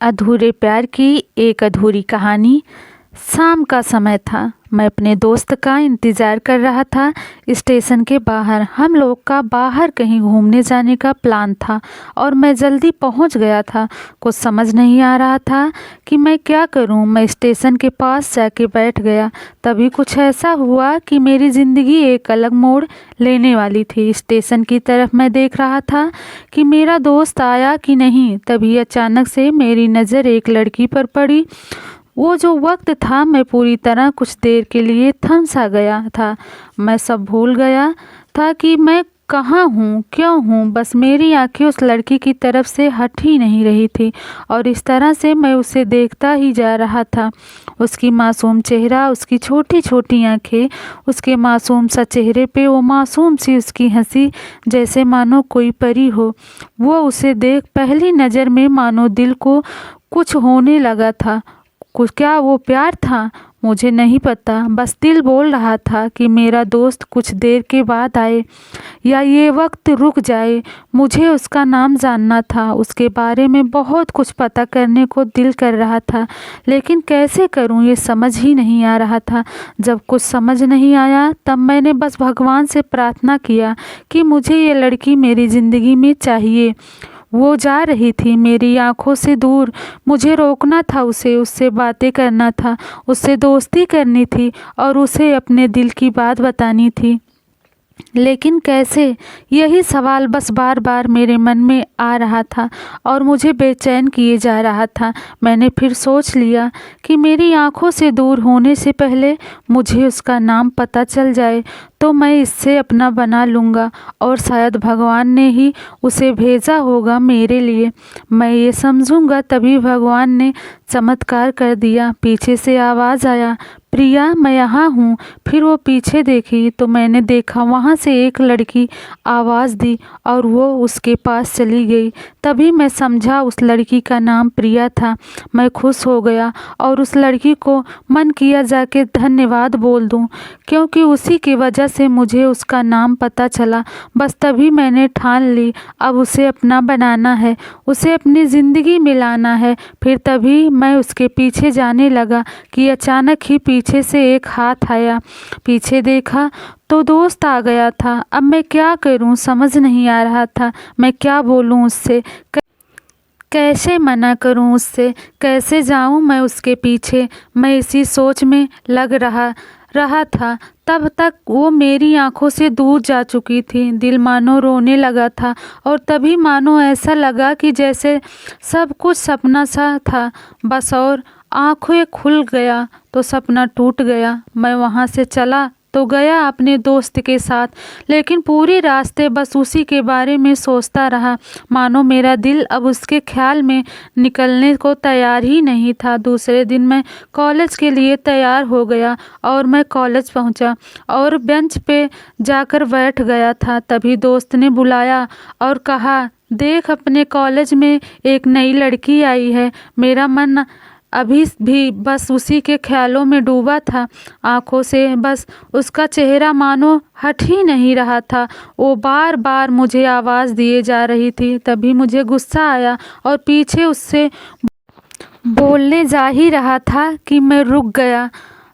अधूरे प्यार की एक अधूरी कहानी। शाम का समय था। मैं अपने दोस्त का इंतज़ार कर रहा था। स्टेशन के बाहर हम लोग का बाहर कहीं घूमने जाने का प्लान था और मैं जल्दी पहुंच गया था। कुछ समझ नहीं आ रहा था कि मैं क्या करूं। मैं स्टेशन के पास जाके बैठ गया। तभी कुछ ऐसा हुआ कि मेरी ज़िंदगी एक अलग मोड़ लेने वाली थी। स्टेशन की तरफ मैं देख रहा था कि मेरा दोस्त आया कि नहीं। तभी अचानक से मेरी नज़र एक लड़की पर पड़ी। वो जो वक्त था, मैं पूरी तरह कुछ देर के लिए थम सा गया था। मैं सब भूल गया था कि मैं कहाँ हूँ, क्यों हूँ। बस मेरी आंखें उस लड़की की तरफ से हट ही नहीं रही थी और इस तरह से मैं उसे देखता ही जा रहा था। उसकी मासूम चेहरा, उसकी छोटी छोटी आंखें, उसके मासूम सा चेहरे पे वो मासूम सी उसकी हंसी, जैसे मानो कोई परी हो। वो उसे देख पहली नज़र में मानो दिल को कुछ होने लगा था। कुछ क्या वो प्यार था, मुझे नहीं पता। बस दिल बोल रहा था कि मेरा दोस्त कुछ देर के बाद आए या ये वक्त रुक जाए। मुझे उसका नाम जानना था, उसके बारे में बहुत कुछ पता करने को दिल कर रहा था, लेकिन कैसे करूं ये समझ ही नहीं आ रहा था। जब कुछ समझ नहीं आया तब मैंने बस भगवान से प्रार्थना किया कि मुझे ये लड़की मेरी ज़िंदगी में चाहिए। वो जा रही थी मेरी आंखों से दूर। मुझे रोकना था उसे, उससे बातें करना था, उससे दोस्ती करनी थी और उसे अपने दिल की बात बतानी थी, लेकिन कैसे? यही सवाल बस बार बार मेरे मन में आ रहा था और मुझे बेचैन किए जा रहा था। मैंने फिर सोच लिया कि मेरी आंखों से दूर होने से पहले मुझे उसका नाम पता चल जाए तो मैं इससे अपना बना लूँगा और शायद भगवान ने ही उसे भेजा होगा मेरे लिए। मैं ये समझूंगा तभी भगवान ने चमत्कार कर दिया। पीछे से आवाज़ आया, प्रिया मैं यहाँ हूँ। फिर वो पीछे देखी तो मैंने देखा वहाँ से एक लड़की आवाज़ दी और वो उसके पास चली गई। तभी मैं समझा उस लड़की का नाम प्रिया था। मैं खुश हो गया और उस लड़की को मन किया जाके धन्यवाद बोल दूँ, क्योंकि उसी की वजह से मुझे उसका नाम पता चला। बस तभी मैंने ठान ली अब उसे अपना बनाना है, उसे अपनी ज़िंदगी में लाना है। फिर तभी मैं उसके पीछे जाने लगा कि अचानक ही पीछे से एक हाथ आया। पीछे देखा तो दोस्त आ गया था। अब मैं क्या करूं समझ नहीं आ रहा था। मैं क्या बोलूं उससे, कैसे मना करूं उससे, कैसे जाऊं मैं उसके पीछे। मैं इसी सोच में लग रहा था। तब तक वो मेरी आंखों से दूर जा चुकी थी। दिल मानो रोने लगा था और तभी मानो ऐसा लगा कि जैसे सब कुछ सपना सा था बस, और आंखें खुल गया तो सपना टूट गया। मैं वहाँ से चला तो गया अपने दोस्त के साथ, लेकिन पूरे रास्ते बस उसी के बारे में सोचता रहा। मानो मेरा दिल अब उसके ख्याल में निकलने को तैयार ही नहीं था। दूसरे दिन मैं कॉलेज के लिए तैयार हो गया और मैं कॉलेज पहुंचा और बेंच पे जाकर बैठ गया था। तभी दोस्त ने बुलाया और कहा, देख अपने कॉलेज में एक नई लड़की आई है। मेरा मन अभी भी बस उसी के ख्यालों में डूबा था। आंखों से बस उसका चेहरा मानो हट ही नहीं रहा था। वो बार बार मुझे आवाज़ दिए जा रही थी। तभी मुझे गुस्सा आया और पीछे उससे बोलने जा ही रहा था कि मैं रुक गया।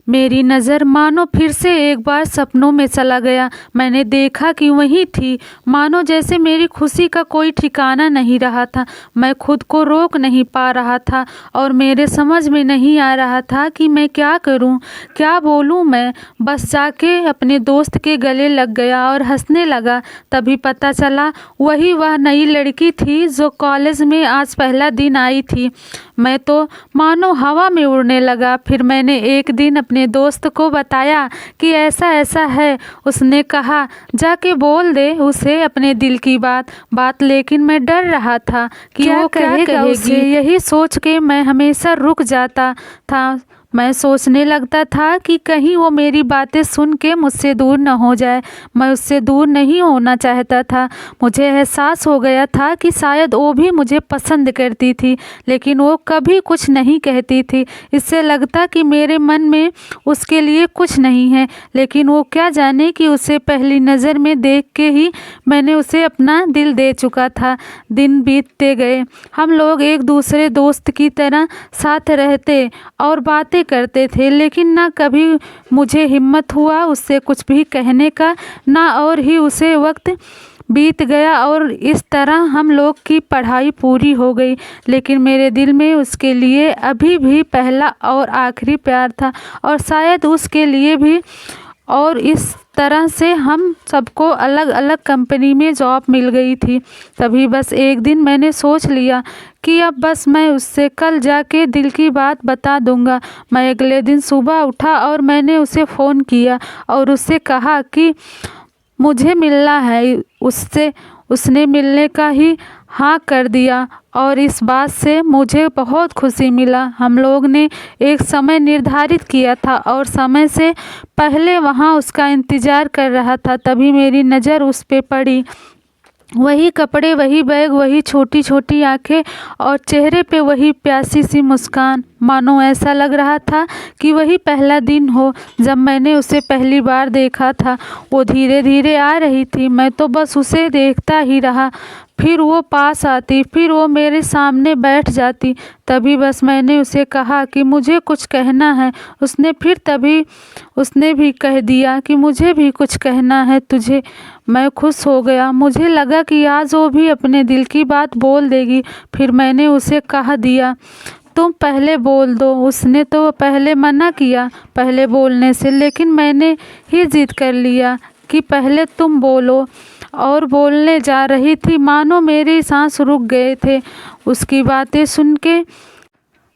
मेरी नज़र मानो फिर से एक बार सपनों में चला गया। मैंने देखा कि वही थी, मानो जैसे मेरी खुशी का कोई ठिकाना नहीं रहा था। मैं खुद को रोक नहीं पा रहा था और मेरे समझ में नहीं आ रहा था कि मैं क्या करूं, क्या बोलूं। मैं बस जाके अपने दोस्त के गले लग गया और हंसने लगा। तभी पता चला वही वह नई लड़की थी जो कॉलेज में आज पहला दिन आई थी। मैं तो मानो हवा में उड़ने लगा। फिर मैंने एक दिन अपने दोस्त को बताया कि ऐसा ऐसा है। उसने कहा, जाके बोल दे उसे अपने दिल की बात। लेकिन मैं डर रहा था कि वो क्या कहेगी। यही सोच के मैं हमेशा रुक जाता था। मैं सोचने लगता था कि कहीं वो मेरी बातें सुन के मुझसे दूर न हो जाए। मैं उससे दूर नहीं होना चाहता था। मुझे एहसास हो गया था कि शायद वो भी मुझे पसंद करती थी, लेकिन वो कभी कुछ नहीं कहती थी। इससे लगता कि मेरे मन में उसके लिए कुछ नहीं है, लेकिन वो क्या जाने कि उसे पहली नज़र में देख के ही मैंने उसे अपना दिल दे चुका था। दिन बीतते गए। हम लोग एक दूसरे दोस्त की तरह साथ रहते और बातें करते थे, लेकिन ना कभी मुझे हिम्मत हुआ उससे कुछ भी कहने का, ना और ही उसे वक्त बीत गया और इस तरह हम लोग की पढ़ाई पूरी हो गई। लेकिन मेरे दिल में उसके लिए अभी भी पहला और आखिरी प्यार था, और शायद उसके लिए भी। और इस तरह से हम सबको अलग अलग कंपनी में जॉब मिल गई थी। तभी बस एक दिन मैंने सोच लिया कि अब बस मैं उससे कल जाके दिल की बात बता दूंगा। मैं अगले दिन सुबह उठा और मैंने उसे फ़ोन किया और उससे कहा कि मुझे मिलना है उससे। उसने मिलने का ही हाँ कर दिया और इस बात से मुझे बहुत खुशी मिला। हम लोग ने एक समय निर्धारित किया था और समय से पहले वहाँ उसका इंतज़ार कर रहा था। तभी मेरी नज़र उस पे पड़ी। वही कपड़े, वही बैग, वही छोटी छोटी आंखें और चेहरे पे वही प्यासी सी मुस्कान। मानो ऐसा लग रहा था कि वही पहला दिन हो जब मैंने उसे पहली बार देखा था। वो धीरे धीरे आ रही थी। मैं तो बस उसे देखता ही रहा। फिर वो पास आती, फिर वो मेरे सामने बैठ जाती। तभी बस मैंने उसे कहा कि मुझे कुछ कहना है। उसने भी कह दिया कि मुझे भी कुछ कहना है तुझे। मैं खुश हो गया। मुझे लगा कि आज वो भी अपने दिल की बात बोल देगी। फिर मैंने उसे कह दिया, तुम पहले बोल दो। उसने तो पहले मना किया पहले बोलने से, लेकिन मैंने ही जिद कर लिया कि पहले तुम बोलो। और बोलने जा रही थी, मानो मेरी सांस रुक गए थे। उसकी बातें सुन के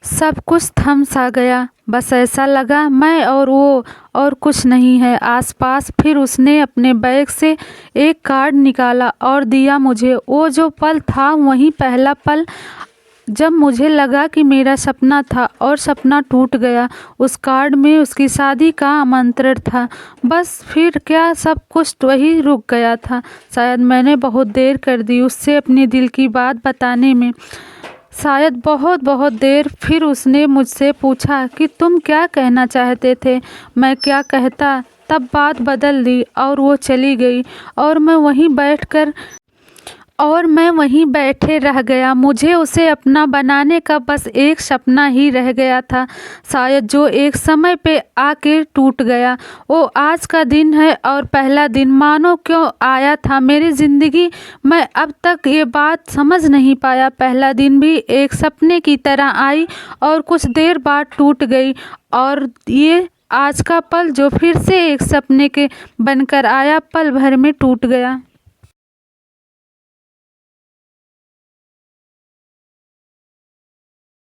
सब कुछ थम सा गया। बस ऐसा लगा मैं और वो और कुछ नहीं है आसपास। फिर उसने अपने बैग से एक कार्ड निकाला और दिया मुझे। वो जो पल था वही पहला पल जब मुझे लगा कि मेरा सपना था और सपना टूट गया। उस कार्ड में उसकी शादी का आमंत्रण था। बस फिर क्या, सब कुछ वही रुक गया था। शायद मैंने बहुत देर कर दी उससे अपने दिल की बात बताने में, शायद बहुत बहुत देर। फिर उसने मुझसे पूछा कि तुम क्या कहना चाहते थे। मैं क्या कहता। तब बात बदल दी और वो चली गई और मैं वहीं बैठे रह गया। मुझे उसे अपना बनाने का बस एक सपना ही रह गया था, शायद जो एक समय पे आके टूट गया। वो आज का दिन है और पहला दिन मानो क्यों आया था मेरी ज़िंदगी। मैं अब तक ये बात समझ नहीं पाया। पहला दिन भी एक सपने की तरह आई और कुछ देर बाद टूट गई, और ये आज का पल जो फिर से एक सपने के बनकर आया, पल भर में टूट गया।